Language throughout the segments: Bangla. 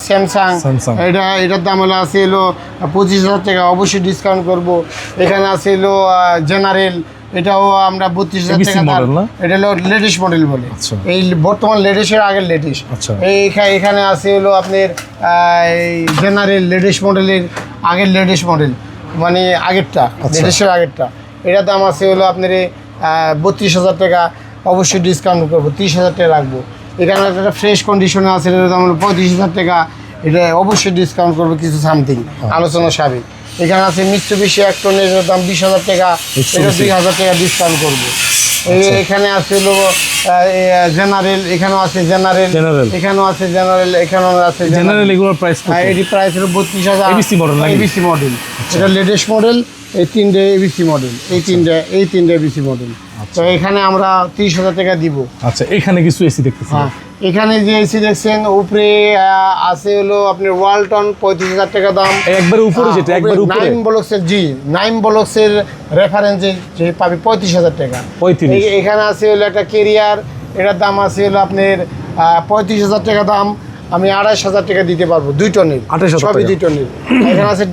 স্যামসাং, এটার দাম আছে হলো 25,000 টাকা, অবশ্যই ডিসকাউন্ট করব। এখানে আছে হলো জেনারেল, এটাও আমরা 32,000 টাকা, এটা হলো লেটেস্ট মডেল বলে, এই বর্তমান লেটেস্টের আগের লেটেস্ট। এখানে আছে হলো আপনার জেনারেল লেটেস্ট মডেলের আগের লেটেস্ট মডেল, মানে আগেরটা, লেটেস্টের আগেরটা, এটার দাম আছে হলো আপনার 32,000 টাকা, অবশ্যই ডিসকাউন্ট করবো, 30,000 টাকা রাখবো। এখানে একটা ফ্রেশ কন্ডিশনে আছে, এটার দাম হলো 35,000 টাকা, এটা অবশ্যই ডিসকাউন্ট করবো কিছু সামথিং, আলোচনা সাবেক। এখানে আছে মিৎসুবিশি 1 টন, এটার দাম 20,000 টাকা, এটা 2,000 টাকা ডিসকাউন্ট করবো। এখানে আছে হলো জেনারেল, এখানেও আছে জেনারেল, এখানেও আছে জেনারেল, এখানেও আছে জেনারেল। এগুলোর প্রাইস এটি প্রাইস হলো 32,000, এবিসি মডেল, এটা লেটেস্ট মডেল। এই 3টে এবিসি মডেল, এই তিনটে এবিসি মডেল। তো এখানে আমরা 30,000 টাকা দিব। আচ্ছা, এখানে কিছু এসি দেখতেছি। হ্যাঁ, এখানে যে এসি দেখছেন উপরে আছে হলো আপনার ওয়ালটন, 35,000 টাকা দাম। একবার উপরে যেটা, একবার উপরে নাইম ব্লকসের, জি নাইম ব্লকসের রেফারেন্সে যে পাবে 35,000 টাকা। এখানে আছে হলো একটা কেরিয়ার, এটার দাম আছে হলো আপনার 35,000 টাকা দাম, আমি 28,000 টাকা দিতে পারবো, 2 টনের, সবই 2 টনের। এখানে আছে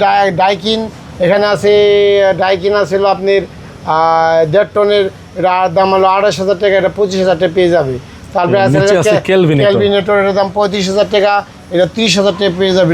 ডাইকিন, এখানে আছে ডাইকিন আছে হলো আপনার 1.5 টনের, এটা দাম হলো 28,000 টাকা, এটা 25,000 টাকা পেয়ে যাবে। তারপরে আছে ক্যালভিনেটর, এটার দাম 35,000 টাকা, এটা 30,000 টাকা পেয়ে যাবে।